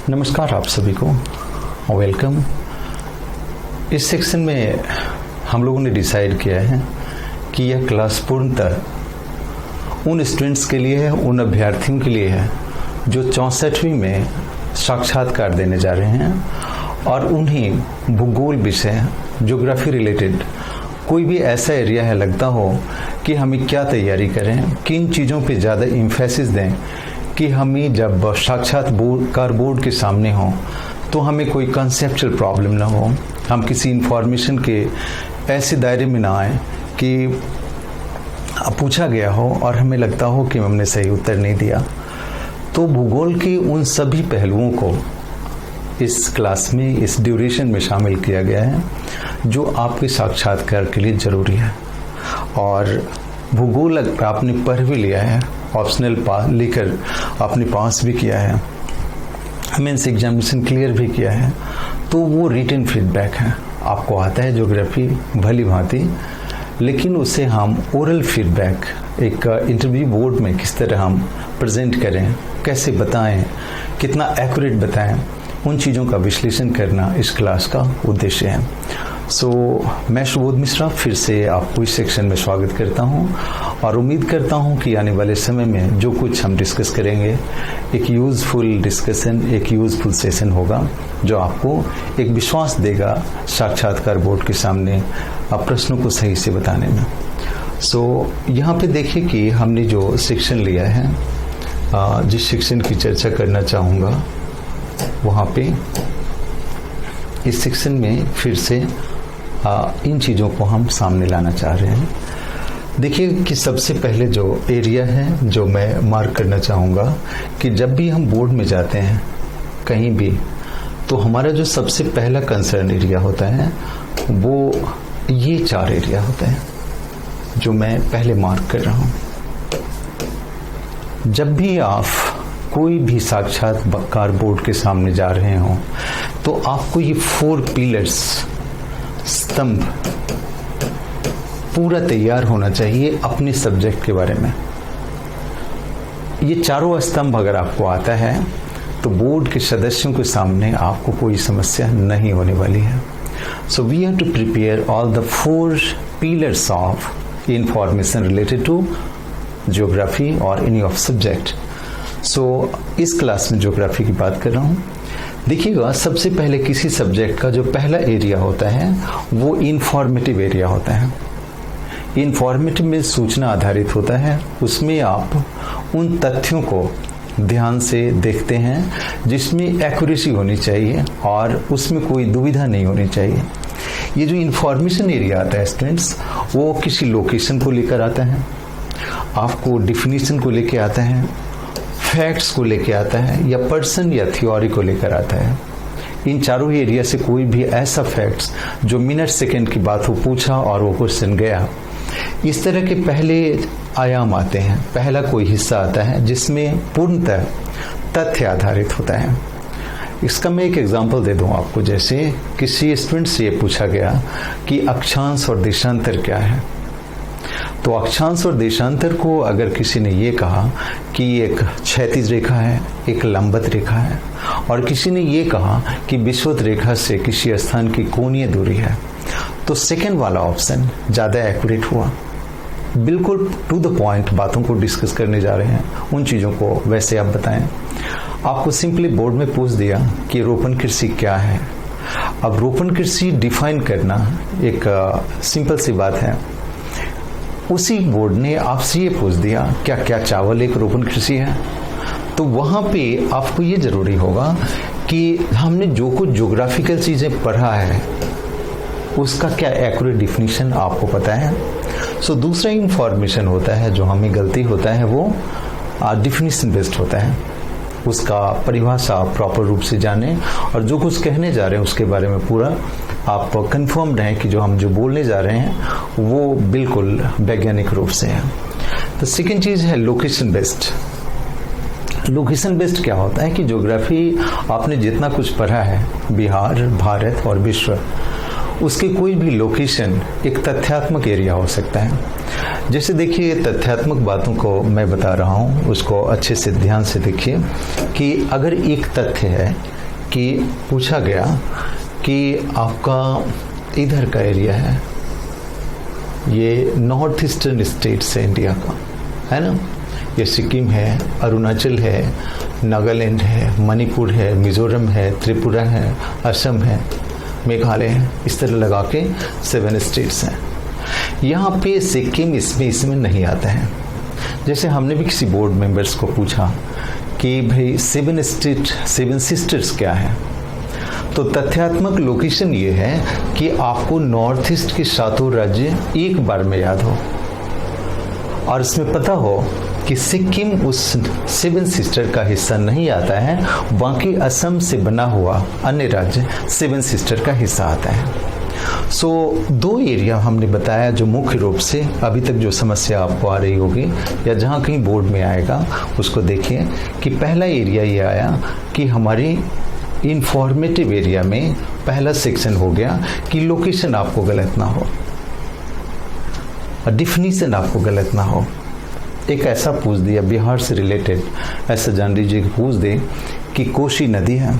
नमस्कार आप सभी को, वेलकम। इस सेक्शन में हम लोगों ने डिसाइड किया है कि यह क्लास पूर्णतः उन स्टूडेंट्स के लिए है, उन अभ्यर्थियों के लिए है जो 64वीं में साक्षात्कार देने जा रहे हैं और उन्हीं भूगोल विषय, ज्योग्राफी रिलेटेड कोई भी ऐसा एरिया है लगता हो कि हमें क्या तैयारी करें, किन चीज़ों पे ज़्यादा इम्फेसिस दें कि हमें जब साक्षात्कार बोर्ड के सामने हो तो हमें कोई कंसेप्चुअल प्रॉब्लम ना हो, हम किसी इंफॉर्मेशन के ऐसे दायरे में ना आए कि पूछा गया हो और हमें लगता हो कि हमने सही उत्तर नहीं दिया। तो भूगोल के उन सभी पहलुओं को इस क्लास में, इस ड्यूरेशन में शामिल किया गया है जो आपके साक्षात्कार के लिए ज़रूरी है। और भूगोल आपने पढ़ भी लिया है, ऑप्शनल लेकर आपने पास भी किया है, मेंस एग्जामिनेशन क्लियर भी किया है, तो वो रिटन फीडबैक है। आपको आता है ज्योग्राफी भली भांति, लेकिन उसे हम ओरल फीडबैक एक इंटरव्यू बोर्ड में किस तरह हम प्रेजेंट करें, कैसे बताएं, कितना एक्यूरेट बताएं, उन चीज़ों का विश्लेषण करना इस क्लास का उद्देश्य है। मैं सुबोध मिश्रा फिर से आपको इस सेक्शन में स्वागत करता हूं और उम्मीद करता हूं कि आने वाले समय में जो कुछ हम डिस्कस करेंगे एक यूज़फुल डिस्कशन, एक यूज़फुल सेशन होगा जो आपको एक विश्वास देगा साक्षात्कार बोर्ड के सामने प्रश्नों को सही से बताने में। यहाँ पे देखिए कि हमने जो सेक्शन लिया है, जिस सेक्शन की चर्चा करना चाहूँगा वहाँ पे इस सेक्शन में फिर से इन चीज़ों को हम सामने लाना चाह रहे हैं। देखिए कि सबसे पहले जो एरिया है जो मैं मार्क करना चाहूँगा कि जब भी हम बोर्ड में जाते हैं कहीं भी, तो हमारा जो सबसे पहला कंसर्न एरिया होता है वो ये 4 एरिया होते हैं जो मैं पहले मार्क कर रहा हूँ। जब भी आप कोई भी साक्षात्कार बोर्ड के सामने जा रहे हो तो आपको ये 4 पिलर्स, स्तंभ पूरा तैयार होना चाहिए अपने सब्जेक्ट के बारे में। ये चारों स्तंभ अगर आपको आता है तो बोर्ड के सदस्यों के सामने आपको कोई समस्या नहीं होने वाली है। So we have to prepare all the 4 pillars of information related to geography और एनी ऑफ सब्जेक्ट। इस क्लास में ज्योग्राफी की बात कर रहा हूँ। देखिएगा, सबसे पहले किसी सब्जेक्ट का जो पहला एरिया होता है वो इंफॉर्मेटिव एरिया होता है। इंफॉर्मेटिव में सूचना आधारित होता है, उसमें आप उन तथ्यों को ध्यान से देखते हैं जिसमें एक्यूरेसी होनी चाहिए और उसमें कोई दुविधा नहीं होनी चाहिए। ये जो इंफॉर्मेशन एरिया आता है स्टूडेंट्स, वो किसी लोकेशन को लेकर आता है, आपको डिफिनीशन को लेकर आता है, फैक्ट्स को लेकर आता है या पर्सन या थ्योरी को लेकर आता है। इन चारों ही एरिया से कोई भी ऐसा फैक्ट्स जो मिनट सेकंड की बात हो पूछा और वो क्वेश्चन गया, इस तरह के पहले आयाम आते हैं। पहला कोई हिस्सा आता है जिसमें पूर्णतः तथ्य आधारित होता है। इसका मैं एक एग्जांपल दे दूं आपको। जैसे किसी स्टूडेंट से ये पूछा गया कि अक्षांश और देशांतर क्या है, तो अक्षांश और देशांतर को अगर किसी ने ये कहा कि एक क्षैतिज रेखा है, एक लंबवत रेखा है, और किसी ने ये कहा कि विषुवत रेखा से किसी स्थान की कोणीय दूरी है, तो सेकंड वाला ऑप्शन ज़्यादा एक्यूरेट हुआ। बिल्कुल टू द पॉइंट बातों को डिस्कस करने जा रहे हैं, उन चीज़ों को वैसे आप बताएं। आपको सिंपली बोर्ड में पूछ दिया कि रोपण कृषि क्या है। अब रोपण कृषि डिफाइन करना एक सिंपल सी बात है। उसी बोर्ड ने आपसे ये पूछ दिया क्या क्या चावल एक रोपण कृषि है, तो वहाँ पे आपको ये ज़रूरी होगा कि हमने जो कुछ ज्योग्राफिकल चीज़ें पढ़ा है उसका क्या एक्यूरेट डिफिनीशन आपको पता है। दूसरा इंफॉर्मेशन होता है जो हमें गलती होता है वो डिफिनीशन बेस्ड होता है। उसका परिभाषा प्रॉपर रूप से जाने और जो कुछ कहने जा रहे हैं उसके बारे में पूरा आप कंफर्म रहें कि जो बोलने जा रहे हैं वो बिल्कुल वैज्ञानिक रूप से है। तो सेकेंड चीज़ है लोकेशन बेस्ड। लोकेशन बेस्ड क्या होता है कि ज्योग्राफी आपने जितना कुछ पढ़ा है, बिहार, भारत और विश्व, उसकी कोई भी लोकेशन एक तथ्यात्मक एरिया हो सकता है। जैसे देखिए, तथ्यात्मक बातों को मैं बता रहा हूँ, उसको अच्छे से ध्यान से देखिए कि अगर एक तथ्य है कि पूछा गया कि आपका इधर का एरिया है, ये नॉर्थ ईस्टर्न स्टेट्स है इंडिया का, है ना, ये सिक्किम है, अरुणाचल है, नागालैंड है, मणिपुर है, मिजोरम है, त्रिपुरा है, असम है, मेघालय है, इस तरह लगा के 7 स्टेट्स हैं। यहाँ पे सिक्किम इसमें नहीं आता है। जैसे हमने भी किसी बोर्ड मेंबर्स को पूछा कि भाई 7 सिस्टर्स क्या है, तो तथ्यात्मक लोकेशन ये है कि आपको नॉर्थ ईस्ट के 7 राज्य एक बार में याद हो और इसमें पता हो कि सिक्किम उस 7 सिस्टर का हिस्सा नहीं आता है, बाकी असम से बना हुआ अन्य राज्य 7 सिस्टर का हिस्सा आता है। सो 2 एरिया हमने बताया जो मुख्य रूप से अभी तक जो समस्या आपको आ रही होगी या जहाँ कहीं बोर्ड में आएगा उसको देखिए कि पहला एरिया ये आया कि हमारी इंफॉर्मेटिव एरिया में पहला सेक्शन हो गया कि लोकेशन आपको गलत ना हो, डिफिनीशन आपको गलत ना हो। एक ऐसा पूछ दिया बिहार से रिलेटेड, ऐसा जान लीजिए कि पूछ दे कि कोसी नदी है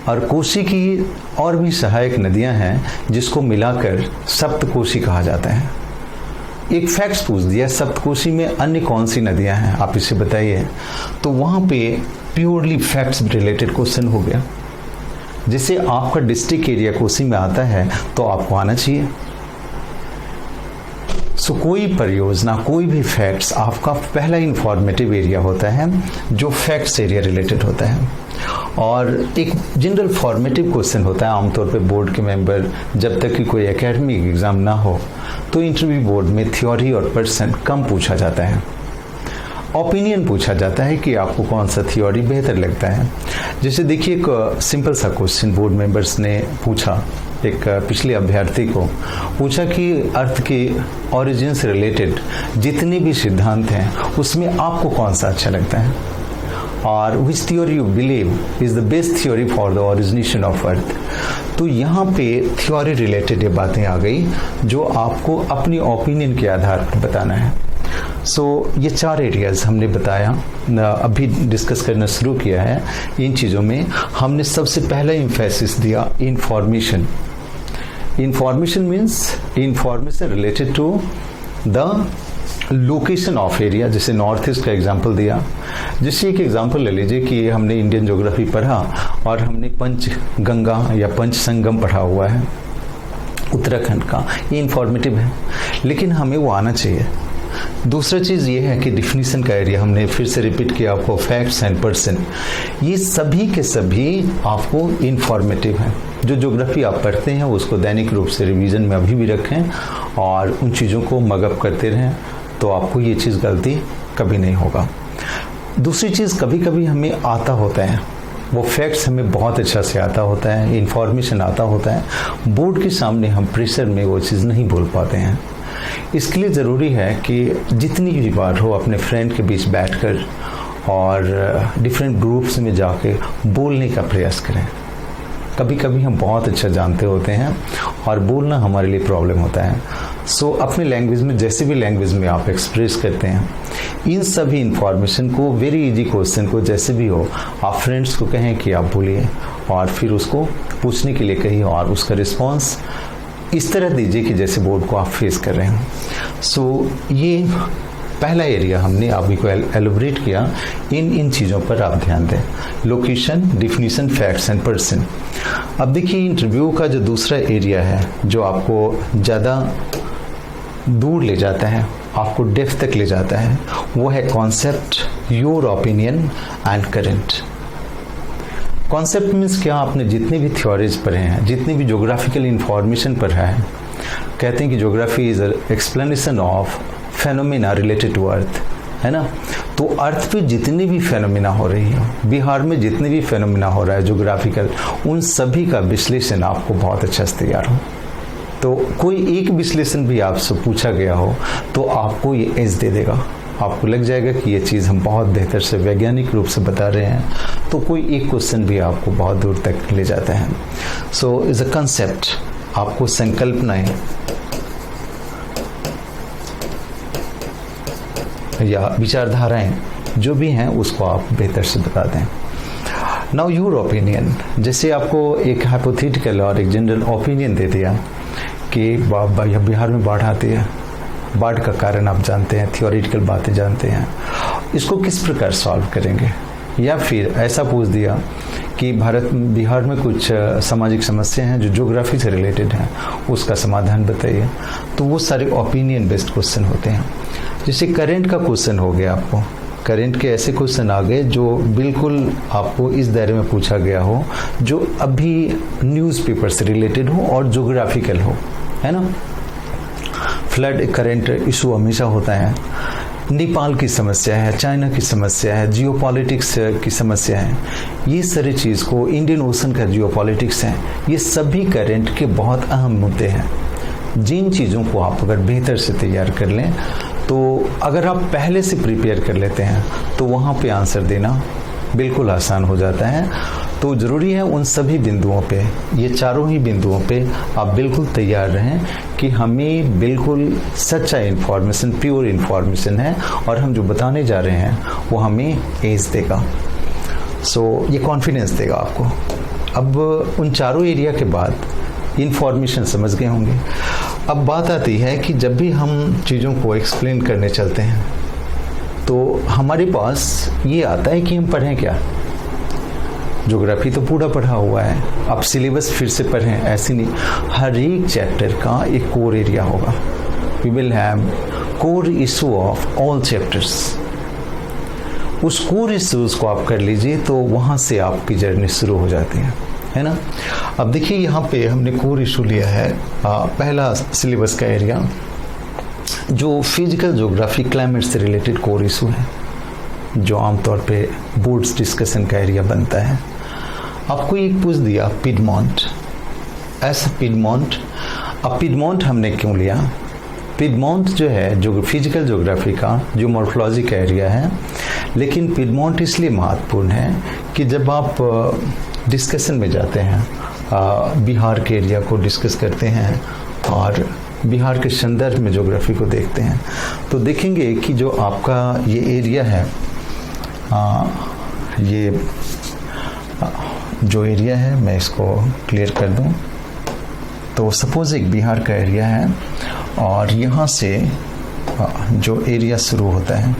और कोसी की और भी सहायक नदियां हैं जिसको मिलाकर सप्तकोशी कहा जाता है। एक फैक्ट्स पूछ दिया सप्तकोशी में अन्य कौन सी नदियां हैं आप इसे बताइए, तो वहां पे प्योरली फैक्ट्स रिलेटेड क्वेश्चन हो गया। जैसे आपका डिस्ट्रिक्ट एरिया कोसी में आता है तो आपको आना चाहिए। सो कोई परियोजना, कोई भी फैक्ट्स आपका पहला इंफॉर्मेटिव एरिया होता है जो फैक्ट्स एरिया रिलेटेड होता है, और एक जनरल फॉर्मेटिव क्वेश्चन होता है। आमतौर पे बोर्ड के मेंबर जब तक कि कोई एकेडमिक एग्जाम ना हो तो इंटरव्यू बोर्ड में थ्योरी और पर्सन कम पूछा जाता है, ओपिनियन पूछा जाता है कि आपको कौन सा थ्योरी बेहतर लगता है। जैसे देखिए एक सिंपल सा क्वेश्चन बोर्ड मेंबर्स ने पूछा, एक पिछले अभ्यर्थी को पूछा कि अर्थ के ओरिजिन से रिलेटेड जितने भी सिद्धांत हैं उसमें आपको कौन सा अच्छा लगता है, और विच theory you believe is the best theory for the origination of earth. तो यहाँ पे थ्योरी रिलेटेड ये बातें आ गई जो आपको अपनी ओपिनियन के आधार पर बताना है। सो ये 4 एरियाज हमने बताया, अभी डिस्कस करना शुरू किया है। इन चीज़ों में हमने सबसे पहला इम्फेसिस दिया information. Information means information related to the location of area. जैसे नॉर्थ ईस्ट का एग्जांपल दिया, जैसे एक एग्जांपल ले लीजिए कि हमने इंडियन ज्योग्राफी पढ़ा और हमने पंचगंगा या पंचसंगम पढ़ा हुआ है उत्तराखंड का, ये इंफॉर्मेटिव है लेकिन हमें वो आना चाहिए। दूसरा चीज़ ये है कि डिफिनीशन का एरिया, हमने फिर से रिपीट किया आपको, फैक्ट्स एंड पर्सन, ये सभी के सभी आपको इंफॉर्मेटिव हैं। जो ज्योग्राफी आप पढ़ते हैं उसको दैनिक रूप से रिवीजन में अभी भी रखें और उन चीज़ों को मगअप करते रहें, तो आपको ये चीज़ गलती कभी नहीं होगा। दूसरी चीज़, कभी कभी हमें आता होता है, वो फैक्ट्स हमें बहुत अच्छा से आता होता है, इंफॉर्मेशन आता होता है, बोर्ड के सामने हम प्रेशर में वो चीज़ नहीं बोल पाते हैं। इसके लिए ज़रूरी है कि जितनी भी बार हो अपने फ्रेंड के बीच बैठकर और डिफरेंट ग्रुप्स में जाके बोलने का प्रयास करें। कभी कभी हम बहुत अच्छा जानते होते हैं और बोलना हमारे लिए प्रॉब्लम होता है। सो अपने लैंग्वेज में, जैसे भी लैंग्वेज में आप एक्सप्रेस करते हैं, इन सभी इंफॉर्मेशन को, वेरी इजी क्वेश्चन को जैसे भी हो आप फ्रेंड्स को कहें कि आप बोलिए और फिर उसको पूछने के लिए कहिए और उसका रिस्पॉन्स इस तरह दीजिए कि जैसे बोर्ड को आप फेस कर रहे हैं। सो ये पहला एरिया हमने अभी को एलोबरेट किया। इन चीज़ों पर आप ध्यान दें, location, definition, facts and person. अब देखिए इंटरव्यू का जो दूसरा एरिया है जो आपको ज़्यादा दूर ले जाता है, आपको डेप्थ तक ले जाता है, वो है concept, your opinion and current. Concept means क्या, आपने जितने भी थ्योरीज पढ़े हैं, जितनी भी ज्योग्राफिकल इंफॉर्मेशन पढ़ा है, कहते हैं कि geography is explanation of phenomena related to earth, है ना। तो अर्थ पे जितनी भी फेनोमेना हो रही है, बिहार में जितने भी फेनोमेना हो रहा है ज्योग्राफिकल, उन सभी का विश्लेषण आपको बहुत अच्छा से तैयार हो। तो कोई एक विश्लेषण भी आपसे पूछा गया हो तो आपको ये एज दे देगा, आपको लग जाएगा कि ये चीज़ हम बहुत बेहतर से वैज्ञानिक रूप से बता रहे हैं। तो कोई एक क्वेश्चन भी आपको बहुत दूर तक ले जाता है। सो इज अ कंसेप्ट, आपको संकल्पनाएं या विचारधाराएं जो भी हैं उसको आप बेहतर से बता दें। नाउ योर ओपिनियन, जैसे आपको एक हाइपोथेटिकल और एक जनरल ओपिनियन दे दिया कि बिहार में बाढ़ आती है, बाढ़ का कारण आप जानते हैं, थियोरिटिकल बातें जानते हैं, इसको किस प्रकार सॉल्व करेंगे। या फिर ऐसा पूछ दिया कि बिहार में कुछ सामाजिक समस्या हैं जो ज्योग्राफी से रिलेटेड हैं, उसका समाधान बताइए। तो वो सारे ओपिनियन बेस्ड क्वेश्चन होते हैं। जैसे करेंट का क्वेश्चन हो गया, आपको करेंट के ऐसे क्वेश्चन आ गए जो बिल्कुल आपको इस दायरे में पूछा गया हो जो अभी न्यूज़पेपर से रिलेटेड हो और ज्योग्राफिकल हो, है ना। फ्लड एक करेंट इशू हमेशा होता है। नेपाल की समस्या है, चाइना की समस्या है, जियोपॉलिटिक्स की समस्या है, ये सारी चीज़ को, इंडियन ओशन का जियोपॉलिटिक्स है, ये सभी करेंट के बहुत अहम मुद्दे हैं। जिन चीज़ों को आप अगर बेहतर से तैयार कर लें, तो अगर आप पहले से प्रिपेयर कर लेते हैं तो वहाँ पे आंसर देना बिल्कुल आसान हो जाता है। तो ज़रूरी है उन सभी बिंदुओं पे, ये चारों ही बिंदुओं पे आप बिल्कुल तैयार रहें कि हमें बिल्कुल सच्चा इन्फॉर्मेशन, प्योर इन्फॉर्मेशन है और हम जो बताने जा रहे हैं वो हमें एज देगा। ये कॉन्फिडेंस देगा आपको। अब उन चारों एरिया के बाद इन्फॉर्मेशन समझ गए होंगे। अब बात आती है कि जब भी हम चीज़ों को एक्सप्लेन करने चलते हैं तो हमारे पास ये आता है कि हम पढ़ें क्या। ज्योग्राफी तो पूरा पढ़ा हुआ है, अब सिलेबस फिर से पढ़ें, ऐसी नहीं। हर एक चैप्टर का एक कोर एरिया होगा। We will have core issue of all chapters. उस कोर इश्यूज को आप कर लीजिए तो वहाँ से आपकी जर्नी शुरू हो जाती है ना। अब देखिए यहाँ पे हमने कोर इशू लिया है, पहला सिलेबस का एरिया जो फिजिकल ज्योग्राफी क्लाइमेट से रिलेटेड कोर इशू है, जो आमतौर पे बोर्ड्स डिस्कशन का एरिया बनता है। आपको एक पूछ दिया पिडमॉन्ट, ऐसा पिडमॉन्ट। अब पिडमॉन्ट हमने क्यों लिया? पिडमॉन्ट जो है जो फिजिकल ज्योग्राफी का जो मॉर्फोलॉजी का एरिया है, लेकिन पिडमॉन्ट इसलिए महत्वपूर्ण है कि जब आप डिस्कशन में जाते हैं, बिहार के एरिया को डिस्कस करते हैं और बिहार के संदर्भ में ज्योग्राफी को देखते हैं, तो देखेंगे कि जो आपका ये एरिया है, ये जो एरिया है, मैं इसको क्लियर कर दूं। तो सपोज एक बिहार का एरिया है और यहाँ से जो एरिया शुरू होता है,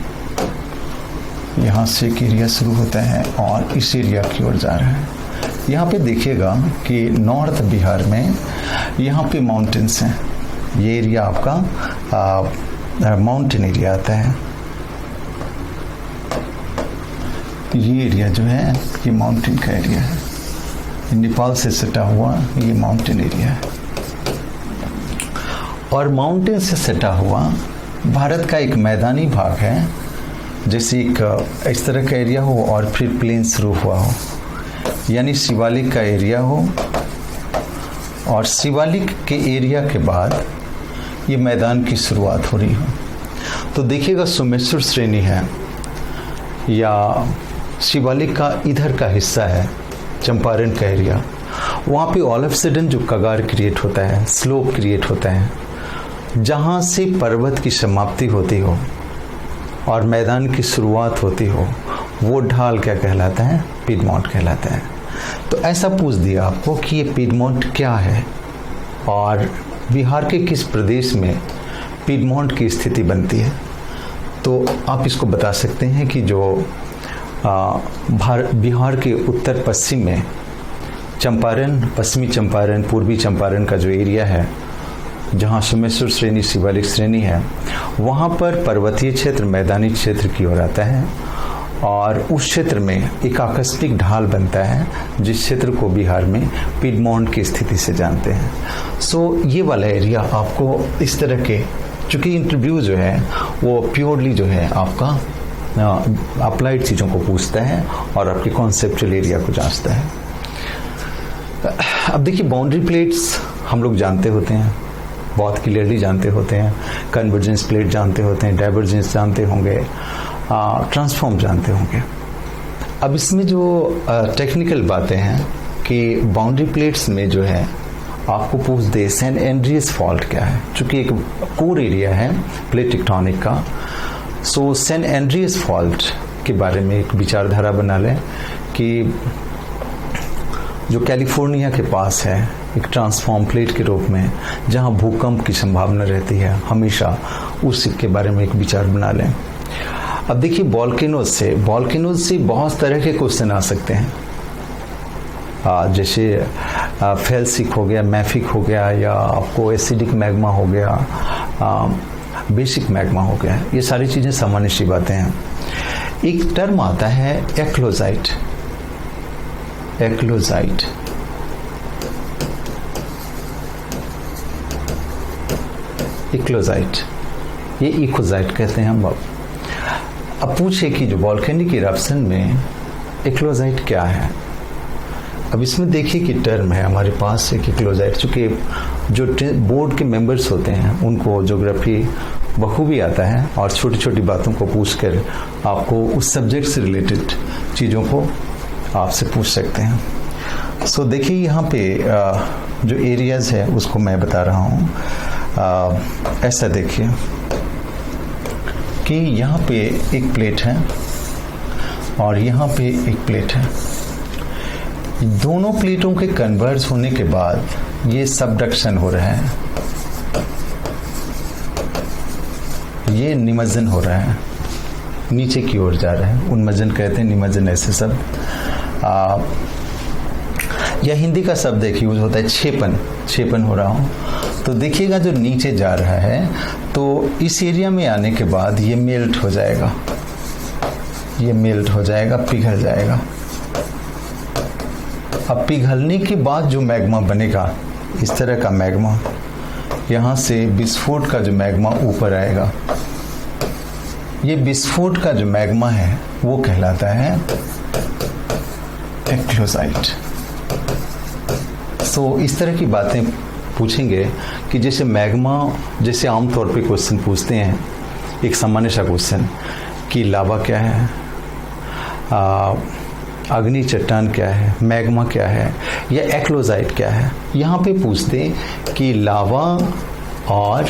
यहाँ से एक एरिया शुरू होता है और इस एरिया की ओर जा रहा है। यहाँ पे देखिएगा कि नॉर्थ बिहार में यहाँ पे माउंटेन्स हैं, ये एरिया आपका माउंटेन एरिया आता है। ये एरिया जो है ये माउंटेन का एरिया है, नेपाल से सटा हुआ ये माउंटेन एरिया है। और माउंटेन से सटा हुआ भारत का एक मैदानी भाग है, जैसे एक इस तरह का एरिया हो और फिर प्लेन शुरू हुआ हो, यानी शिवालिक का एरिया हो और शिवालिक के एरिया के बाद ये मैदान की शुरुआत हो रही हो। तो देखिएगा सोमेश्वर श्रेणी है या शिवालिक का इधर का हिस्सा है, चंपारण का एरिया, वहाँ पे ऑल ऑफ सडन जो कगार क्रिएट होता है, स्लोप क्रिएट होता है, जहाँ से पर्वत की समाप्ति होती हो और मैदान की शुरुआत होती हो, वो ढाल क्या कहलाता है? पिडमॉन्ट कहलाता है। तो ऐसा पूछ दिया आपको कि ये पिडमॉन्ट क्या है और बिहार के किस प्रदेश में पिडमॉन्ट की स्थिति बनती है, तो आप इसको बता सकते हैं कि जो बिहार के उत्तर पश्चिम में चंपारण, पश्चिमी चंपारण, पूर्वी चंपारण का जो एरिया है, जहाँ सोमेश्वर श्रेणी, शिवालिक श्रेणी है, वहाँ पर पर्वतीय क्षेत्र मैदानी क्षेत्र की ओर आता है और उस क्षेत्र में एक आकस्मिक ढाल बनता है, जिस क्षेत्र को बिहार में पिडमॉन्ट की स्थिति से जानते हैं। ये वाला एरिया आपको इस तरह के, चूँकि इंटरव्यू जो है वो प्योरली जो है आपका अप्लाइड चीज़ों को पूछता है और आपके कॉन्सेप्चुअल एरिया को जांचता है। अब देखिए बाउंड्री प्लेट्स हम लोग जानते होते हैं, बहुत क्लियरली जानते होते हैं। कन्वर्जेंस प्लेट जानते होते हैं, डाइवर्जेंस जानते होंगे, ट्रांसफॉर्म जानते होंगे। अब इसमें जो टेक्निकल बातें हैं कि बाउंड्री प्लेट्स में जो है आपको पूछ दे सैन एंड्रियस फॉल्ट क्या है, चूँकि एक कोर एरिया है प्लेट टेक्टोनिक का। सैन एंड्रियस फॉल्ट के बारे में एक विचारधारा बना लें कि जो कैलिफोर्निया के पास है, एक ट्रांसफॉर्म प्लेट के रूप में, जहां भूकंप की संभावना रहती है हमेशा, उस के बारे में एक विचार बना लें। अब देखिए, वोल्केनोज से बहुत तरह के क्वेश्चन आ सकते हैं, जैसे फेल्सिक हो गया, मैफिक हो गया, या आपको एसिडिक मैग्मा हो गया, बेसिक मैग्मा हो गया। ये सारी चीज़ें सामान्य सी बातें हैं। एक टर्म आता है एक्लोजाइट। ये इकोजाइट कहते हैं हम। अब पूछे कि जो वोल्केनिक इरप्शन में एक्लोजाइट क्या है। अब इसमें देखिए कि टर्म है हमारे पास एक एक्लोजाइट, चूँकि जो बोर्ड के मेंबर्स होते हैं उनको ज्योग्राफी बखूबी आता है और छोटी छोटी बातों को पूछकर आपको उस सब्जेक्ट से रिलेटेड चीज़ों को आपसे पूछ सकते हैं। सो देखिए, यहाँ पे जो एरियाज है उसको मैं बता रहा हूँ। ऐसा देखिए कि यहाँ पे एक प्लेट है और यहाँ पे एक प्लेट है। दोनों प्लेटों के कन्वर्ज होने के बाद ये सबडक्शन हो रहा है, ये निमज्जन हो रहा है, नीचे की ओर जा रहा है। उन्मज्जन कहते हैं, निमज्जन ऐसे सब। या हिंदी का शब्द एक यूज होता है छेपन हो रहा हो। तो देखिएगा जो नीचे जा रहा है तो इस एरिया में आने के बाद ये मेल्ट हो जाएगा, पिघल जाएगा। अब पिघलने के बाद जो मैग्मा बनेगा, इस तरह का मैग्मा, यहाँ से विस्फोट का जो मैग्मा ऊपर आएगा, ये विस्फोट का जो मैग्मा है वो कहलाता है एक्लोजाइट। सो इस तरह की बातें पूछेंगे कि जैसे मैग्मा, जैसे आमतौर पे क्वेश्चन पूछते हैं, एक सामान्य सा क्वेश्चन कि लावा क्या है, अग्नि चट्टान क्या है, मैग्मा क्या है, या एक्लोजाइट क्या है। यहाँ पे पूछते कि लावा और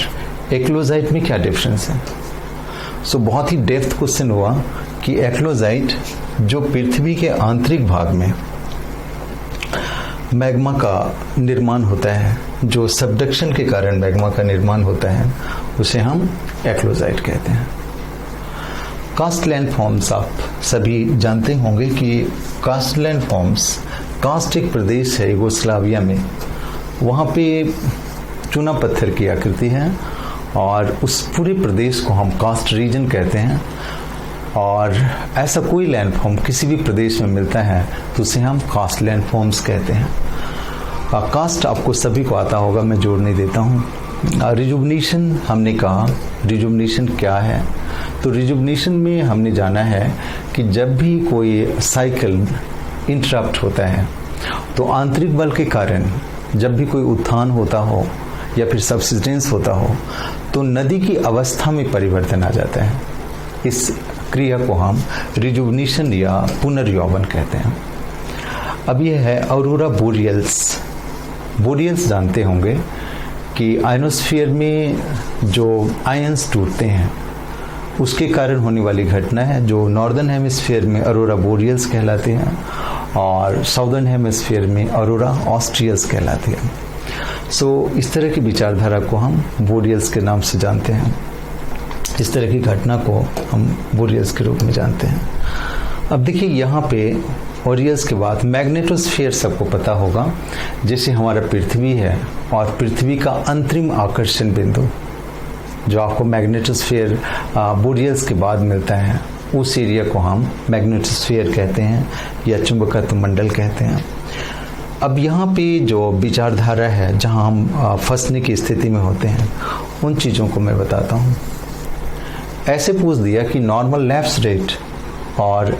एक्लोजाइट में क्या डिफरेंस है। सो बहुत ही डेप्थ क्वेश्चन हुआ कि एक्लोजाइट जो पृथ्वी के आंतरिक भाग में मैग्मा का निर्माण होता है, जो सबडक्शन के कारण मैग्मा का निर्माण होता है, उसे हम एक्लोजाइट कहते हैं। कास्ट लैंडफॉर्म्स आप सभी जानते होंगे कि कास्ट लैंडफॉर्म्स, कास्ट एक प्रदेश है यूगोस्लाविया में, वहाँ पे चूना पत्थर की आकृति है और उस पूरे प्रदेश को हम कास्ट रीजन कहते हैं। और ऐसा कोई लैंडफॉर्म किसी भी प्रदेश में मिलता है तो उसे हम कास्ट लैंडफॉर्म्स कहते हैं। कास्ट आपको सभी को आता होगा, मैं जोड़ नहीं देता हूँ। रिजुवनेशन हमने कहा, रिजुवनेशन क्या है? तो रिजुवनेशन में हमने जाना है कि जब भी कोई साइकिल इंटरप्ट होता है तो आंतरिक बल के कारण जब भी कोई उत्थान होता हो या फिर सबसिस्टेंस होता हो तो नदी की अवस्था में परिवर्तन आ जाता है। इस क्रिया को हम रिजुवनेशन या पुनर्यौवन कहते हैं। अब यह है ऑरोरा बोरियल्स। बोरियल्स जानते होंगे कि आयनोस्फीयर में जो आयंस टूटते हैं उसके कारण होने वाली घटना है, जो नॉर्दर्न हेमिस्फीयर में ऑरोरा बोरियल्स कहलाते हैं और साउदर्न हेमिस्फीयर में ऑरोरा ऑस्ट्रियल्स कहलाती है। सो इस तरह की विचारधारा को हम बोरियल्स के नाम से जानते हैं। इस तरह की घटना को हम बोरियल्स के रूप में जानते हैं। अब देखिए यहाँ पे बोरियल्स के बाद मैग्नेटोस्फीयर सबको पता होगा, जैसे हमारा पृथ्वी है और पृथ्वी का अंतरिम आकर्षण बिंदु जो आपको मैग्नेटोस्फीयर बोरियल्स के बाद मिलता है, उस एरिया को हम मैग्नेटोस्फीयर कहते हैं या चुंबकत्व मंडल कहते हैं। अब यहाँ पे जो विचारधारा है जहाँ हम फंसने की स्थिति में होते हैं, उन चीज़ों को मैं बताता हूँ। ऐसे पूछ दिया कि नॉर्मल लैप्स रेट और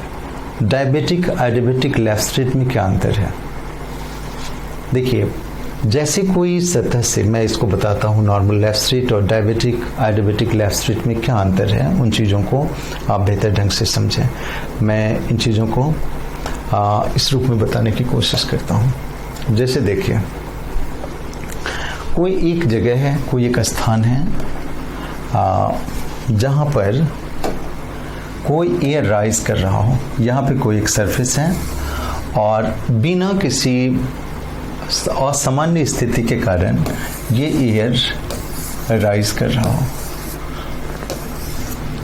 डायबिटिक आइडियाबेटिक लैप्स रेट में क्या अंतर है। देखिए, जैसे कोई सतह से मैं इसको बताता हूँ नॉर्मल लैप्स रेट और डायबिटिक आइडियाबेटिक लैप्स रेट में क्या अंतर है, उन चीज़ों को आप बेहतर ढंग से समझें। मैं इन चीज़ों को इस रूप में बताने की कोशिश करता हूँ। जैसे देखिए, कोई एक जगह है, कोई एक स्थान है जहाँ पर कोई एयर राइज कर रहा हो। यहाँ पे कोई एक सरफेस है और बिना किसी असामान्य स्थिति के कारण ये एयर राइज कर रहा हो,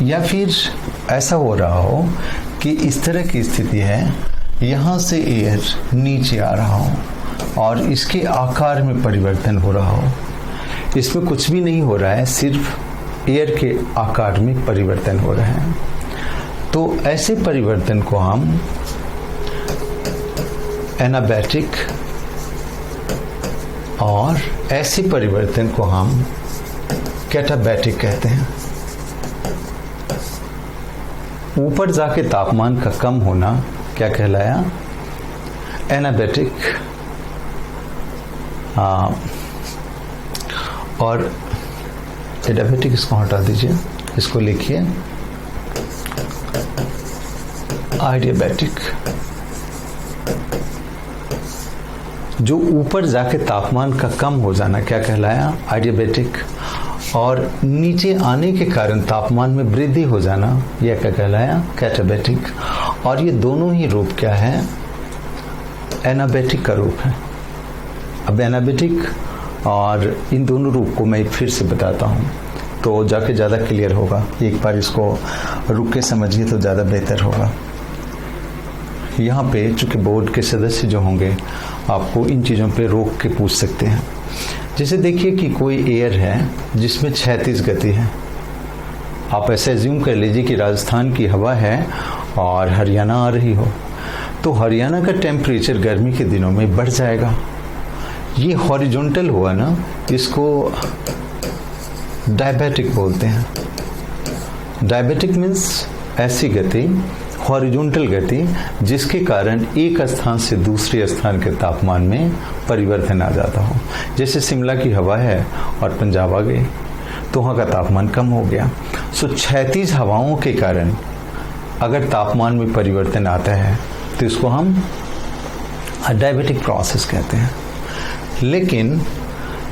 या फिर ऐसा हो रहा हो कि इस तरह की स्थिति है, यहाँ से एयर नीचे आ रहा हो और इसके आकार में परिवर्तन हो रहा हो। इसमें कुछ भी नहीं हो रहा है, सिर्फ एयर के आकार में परिवर्तन हो रहा है। तो ऐसे परिवर्तन को हम एनाबैटिक और ऐसे परिवर्तन को हम कैटाबैटिक कहते हैं। ऊपर जाके तापमान का कम होना क्या कहलाया? एनाबैटिक। और एडाबैटिक इसको हटा दीजिए, इसको लिखिए आइडियाबैटिक। जो ऊपर जाके तापमान का कम हो जाना क्या कहलाया? आइडियाबैटिक। और नीचे आने के कारण तापमान में वृद्धि हो जाना यह क्या कहलाया? कैटाबैटिक। और ये दोनों ही रूप क्या है? एनाबैटिक का रूप है। अब एनाबैटिक और इन दोनों रूप को मैं फिर से बताता हूँ तो जाके ज़्यादा क्लियर होगा। एक बार इसको रुक के समझिए तो ज़्यादा बेहतर होगा। यहाँ पे चूँकि बोर्ड के सदस्य जो होंगे आपको इन चीज़ों पे रोक के पूछ सकते हैं। जैसे देखिए कि कोई एयर है जिसमें 36 गति है। आप ऐसे एज्यूम कर लीजिए कि राजस्थान की हवा है और हरियाणा आ रही हो, तो हरियाणा का टेम्परेचर गर्मी के दिनों में बढ़ जाएगा। ये हॉरिजॉन्टल हुआ ना, इसको डायबेटिक बोलते हैं। डायबेटिक मीन्स ऐसी गति, हॉरिजॉन्टल गति, जिसके कारण एक स्थान से दूसरे स्थान के तापमान में परिवर्तन आ जाता हो। जैसे शिमला की हवा है और पंजाब आ गई तो वहाँ का तापमान कम हो गया। सो 36 हवाओं के कारण अगर तापमान में परिवर्तन आता है तो इसको हम डायबेटिक प्रोसेस कहते हैं। लेकिन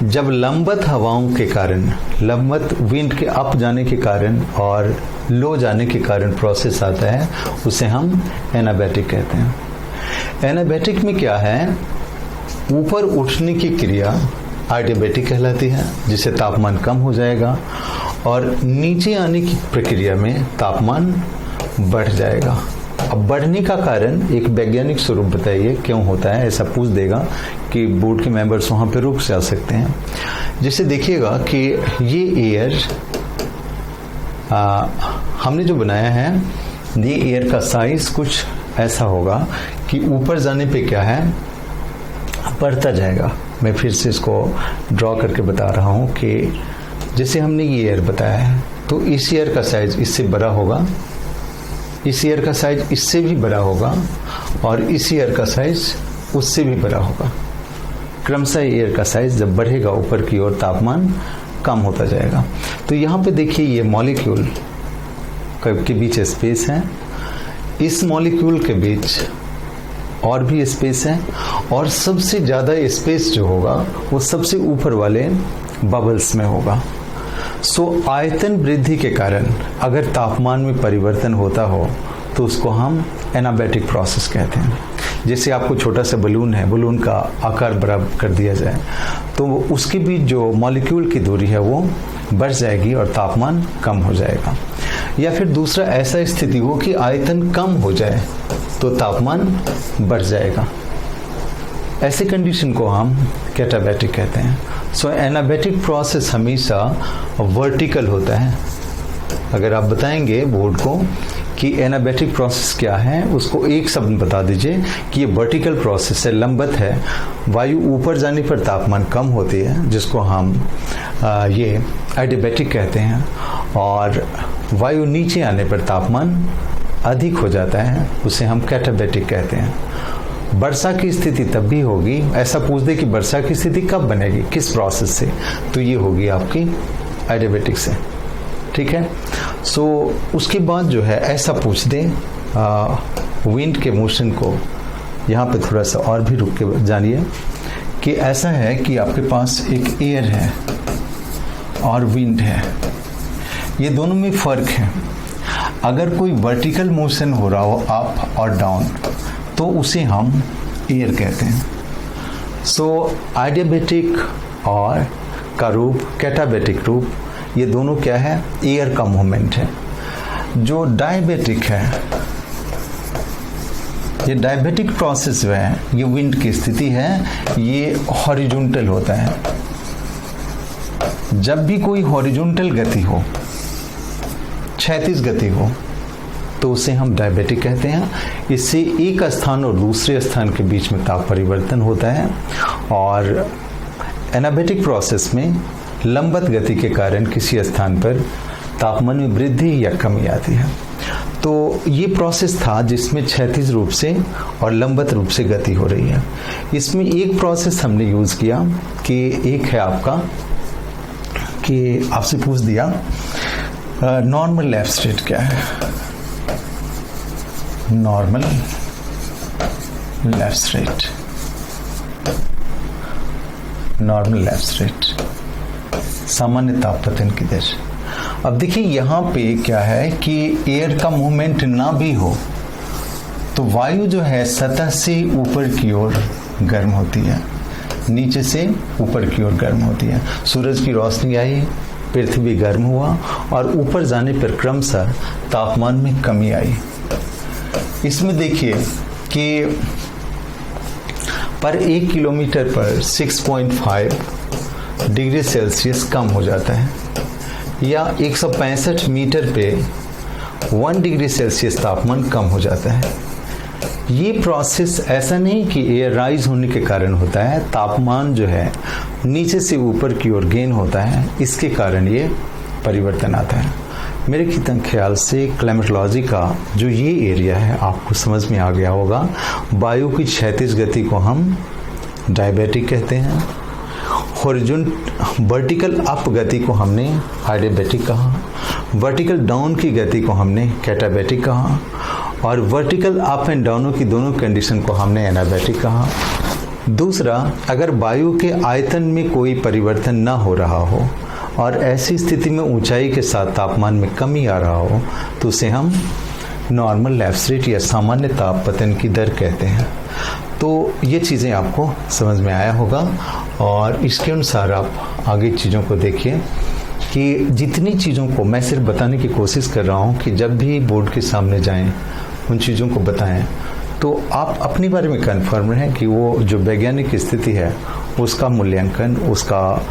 जब लंबवत हवाओं के कारण, लंबवत विंड के अप जाने के कारण और लो जाने के कारण प्रोसेस आता है, उसे हम एनाबैटिक कहते हैं। एनाबैटिक में क्या है? ऊपर उठने की क्रिया आइडियाबैटिक कहलाती है, जिससे तापमान कम हो जाएगा, और नीचे आने की प्रक्रिया में तापमान बढ़ जाएगा। अब बढ़ने का कारण एक वैज्ञानिक स्वरूप बताइए क्यों होता है? ऐसा पूछ देगा कि बोर्ड के मेंबर्स वहाँ पे रुक जा सकते हैं। जैसे देखिएगा कि ये एयर हमने जो बनाया है, ये एयर का साइज कुछ ऐसा होगा कि ऊपर जाने पे क्या है? बढ़ता जाएगा। मैं फिर से इसको ड्रॉ करके बता रहा हूँ कि जैसे हमने ये एयर बताया है, तो इस एयर का साइज इससे बड़ा होगा, इस एयर का साइज इससे भी बड़ा होगा, और इस एयर का साइज उससे भी बड़ा होगा। क्रमशः एयर का साइज जब बढ़ेगा ऊपर की ओर, तापमान कम होता जाएगा। तो यहाँ पे देखिए ये मॉलिक्यूल के बीच स्पेस है, इस मॉलिक्यूल के बीच और भी स्पेस है, और सबसे ज़्यादा स्पेस जो होगा वो सबसे ऊपर वाले बबल्स में होगा। सो आयतन वृद्धि के कारण अगर तापमान में परिवर्तन होता हो तो उसको हम एनाबैटिक प्रोसेस कहते हैं। जैसे आपको छोटा सा बलून है, बलून का आकार बड़ा कर दिया जाए तो उसके बीच जो मॉलिक्यूल की दूरी है वो बढ़ जाएगी और तापमान कम हो जाएगा। या फिर दूसरा ऐसा स्थिति हो कि आयतन कम हो जाए तो तापमान बढ़ जाएगा। ऐसे कंडीशन को हम कैटाबैटिक कहते हैं। सो एनाबैटिक प्रोसेस हमेशा वर्टिकल होता है। अगर आप बताएंगे बोर्ड को कि एनाबैटिक प्रोसेस क्या है, उसको एक शब्द बता दीजिए कि ये वर्टिकल प्रोसेस है, लंबवत है। वायु ऊपर जाने पर तापमान कम होती है, जिसको हम ये एडियाबैटिक कहते हैं, और वायु नीचे आने पर तापमान अधिक हो जाता है, उसे हम कैटाबैटिक कहते हैं। वर्षा की स्थिति तब भी होगी, ऐसा पूछ दे कि वर्षा की स्थिति कब बनेगी, किस प्रोसेस से, तो ये होगी आपकी एडियाबैटिक से। ठीक है। सो उसके बाद जो है ऐसा पूछ दे विंड के मोशन को, यहाँ पे थोड़ा सा और भी रुक के जानिए कि ऐसा है कि आपके पास एक एयर है और विंड है, ये दोनों में फर्क है। अगर कोई वर्टिकल मोशन हो रहा हो अप और डाउन तो उसे हम एयर कहते हैं। सो एडियाबेटिक और का रूप, कैटाबेटिक रूप, ये दोनों क्या है? एयर का मूवमेंट है। जो डायबिटिक है, ये डायबिटिक प्रोसेस जो है, ये विंड की स्थिति है, ये हॉरिजॉन्टल होता है। जब भी कोई हॉरिजॉन्टल गति हो, क्षैतिज गति हो, तो उसे हम डायबिटिक कहते हैं। इससे एक स्थान और दूसरे स्थान के बीच में ताप परिवर्तन होता है। और एनाबेटिक प्रोसेस में लंबवत गति के कारण किसी स्थान पर तापमान में वृद्धि या कमी आती है। तो ये प्रोसेस था जिसमें क्षैतिज रूप से और लंबवत रूप से गति हो रही है। इसमें एक प्रोसेस हमने यूज किया कि एक है आपका, कि आपसे पूछ दिया नॉर्मल लेफ्ट स्ट्रेट क्या है। Normal left straight, normal left straight, सामान्य तापपतन की दर। अब देखिए यहाँ पे क्या है कि एयर का मूवमेंट ना भी हो तो वायु जो है सतह से ऊपर की ओर गर्म होती है, नीचे से ऊपर की ओर गर्म होती है। सूरज की रोशनी आई, पृथ्वी गर्म हुआ और ऊपर जाने पर क्रमशः तापमान में कमी आई। इसमें देखिए कि पर 1 किलोमीटर पर 6.5 डिग्री सेल्सियस कम हो जाता है, या 165 मीटर पे 1 डिग्री सेल्सियस तापमान कम हो जाता है। ये प्रोसेस ऐसा नहीं कि एयर राइज होने के कारण होता है, तापमान जो है नीचे से ऊपर की ओर गेन होता है, इसके कारण ये परिवर्तन आता है। मेरे ख्याल से क्लाइमेटोलॉजी का जो ये एरिया है आपको समझ में आ गया होगा। वायु की क्षैतिज गति को हम डायबिटिक कहते हैं, वर्टिकल अप गति को हमने एडियाबेटिक कहा, वर्टिकल डाउन की गति को हमने कैटाबेटिक कहा, और वर्टिकल अप एंड डाउनों की दोनों कंडीशन को हमने एनाबेटिक कहा। दूसरा, अगर वायु के आयतन में कोई परिवर्तन ना हो रहा हो और ऐसी स्थिति में ऊंचाई के साथ तापमान में कमी आ रहा हो तो उसे हम नॉर्मल लेफ्ट रेट या सामान्य ताप पतन की दर कहते हैं। तो ये चीज़ें आपको समझ में आया होगा और इसके अनुसार आप आगे चीज़ों को देखिए कि जितनी चीज़ों को मैं सिर्फ बताने की कोशिश कर रहा हूँ कि जब भी बोर्ड के सामने जाएं उन चीज़ों को बताएं तो आप अपने बारे में कन्फर्म रहें कि वो जो वैज्ञानिक स्थिति है उसका मूल्यांकन, उसका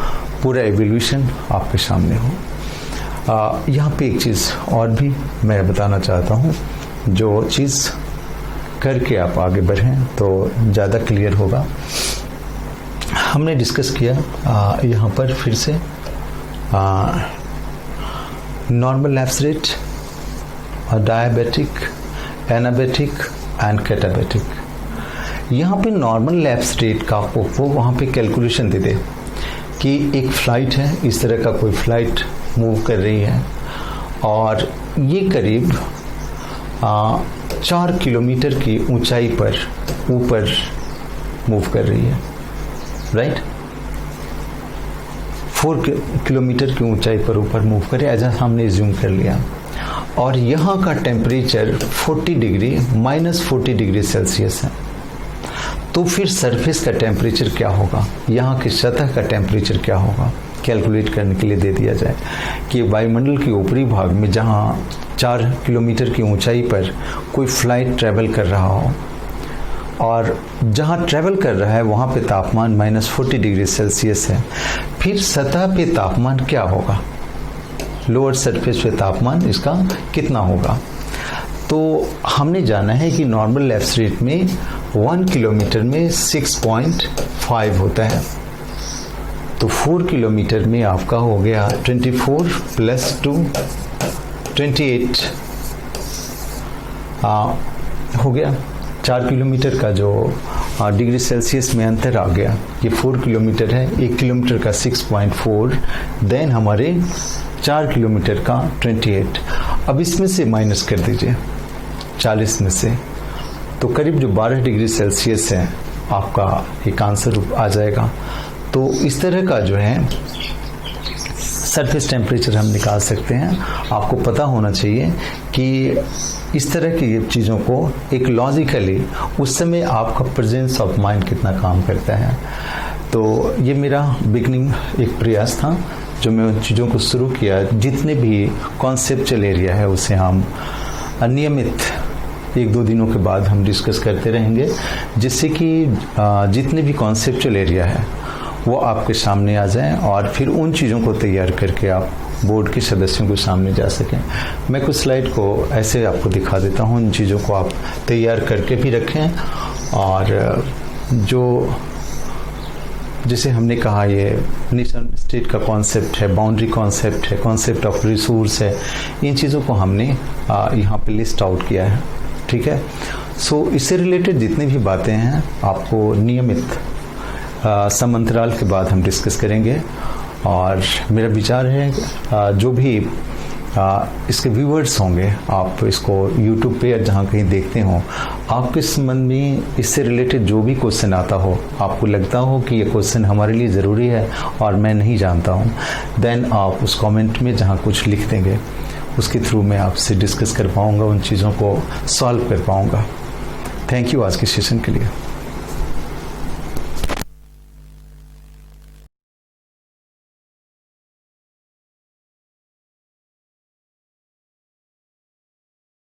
पूरा एवोल्यूशन आपके सामने हो। यहाँ पे एक चीज़ और भी मैं बताना चाहता हूँ, जो चीज़ करके आप आगे बढ़ें तो ज़्यादा क्लियर होगा। हमने डिस्कस किया यहाँ पर फिर से नॉर्मल लेफ्ट रेट और डायबिटिक, एनाबेटिक एंड कैटाबेटिक। यहाँ पे नॉर्मल लेफ्ट रेट का वो वहाँ पे कैलकुलेशन दे दे कि एक फ़्लाइट है, इस तरह का कोई फ़्लाइट मूव कर रही है और ये करीब 4 किलोमीटर की ऊंचाई पर ऊपर मूव कर रही है, राइट। 4 किलोमीटर की ऊंचाई पर ऊपर मूव कर रही है, ऐसा हमने ज्यूम कर लिया। और यहाँ का टेम्परेचर 40 डिग्री -40 डिग्री सेल्सियस है। तो फिर सरफेस का टेम्परेचर क्या होगा, यहाँ की सतह का टेम्परेचर क्या होगा, कैलकुलेट करने के लिए दे दिया जाए कि वायुमंडल के ऊपरी भाग में जहाँ 4 किलोमीटर की ऊंचाई पर कोई फ्लाइट ट्रैवल कर रहा हो और जहाँ ट्रैवल कर रहा है वहाँ पे तापमान -40 डिग्री सेल्सियस है, फिर सतह पे तापमान क्या होगा, लोअर सरफेस पे तापमान इसका कितना होगा। तो हमने जाना है कि नॉर्मल लेफ्ट रेट में 1 किलोमीटर में 6.5 होता है। तो 4 किलोमीटर में आपका हो गया 24 + 2 28 हो गया। 4 किलोमीटर का जो डिग्री सेल्सियस में अंतर आ गया, ये 4 किलोमीटर है, 1 किलोमीटर का 6.4, देन हमारे 4 किलोमीटर का 28। अब इसमें से माइनस कर दीजिए 40 में से, तो करीब जो 12 डिग्री सेल्सियस है आपका एक आंसर आ जाएगा। तो इस तरह का जो है सरफेस टेम्परेचर हम निकाल सकते हैं। आपको पता होना चाहिए कि इस तरह की चीज़ों को एक लॉजिकली उस समय आपका प्रेजेंस ऑफ माइंड कितना काम करता है। तो ये मेरा बिगनिंग एक प्रयास था जो मैं उन चीज़ों को शुरू किया। जितने भी कॉन्सेप्चुअल एरिया है उसे हम अनियमित 1-2 दिनों के बाद हम डिस्कस करते रहेंगे, जिससे कि जितने भी कॉन्सेप्चुअल एरिया है वो आपके सामने आ जाएं और फिर उन चीज़ों को तैयार करके आप बोर्ड के सदस्यों के सामने जा सकें। मैं कुछ स्लाइड को ऐसे आपको दिखा देता हूं, इन चीज़ों को आप तैयार करके भी रखें। और जो जैसे हमने कहा, ये नेशन स्टेट का कॉन्सेप्ट है, बाउंड्री कॉन्सेप्ट है, कॉन्सेप्ट ऑफ रिसोर्स है, इन चीज़ों को हमने यहाँ पे लिस्ट आउट किया है। ठीक है। सो इससे रिलेटेड जितनी भी बातें हैं आपको नियमित समांतराल के बाद हम डिस्कस करेंगे। और मेरा विचार है जो भी इसके व्यूअर्स होंगे, आप इसको यूट्यूब पे या जहाँ कहीं देखते हो, आपके संबंध में इससे रिलेटेड जो भी क्वेश्चन आता हो, आपको लगता हो कि ये क्वेश्चन हमारे लिए ज़रूरी है और मैं नहीं जानता हूँ, देन आप उस कमेंट में जहाँ कुछ लिख देंगे उसके थ्रू मैं आपसे डिस्कस कर पाऊँगा, उन चीज़ों को सॉल्व कर पाऊँगा। थैंक यू आज के सेशन के लिए।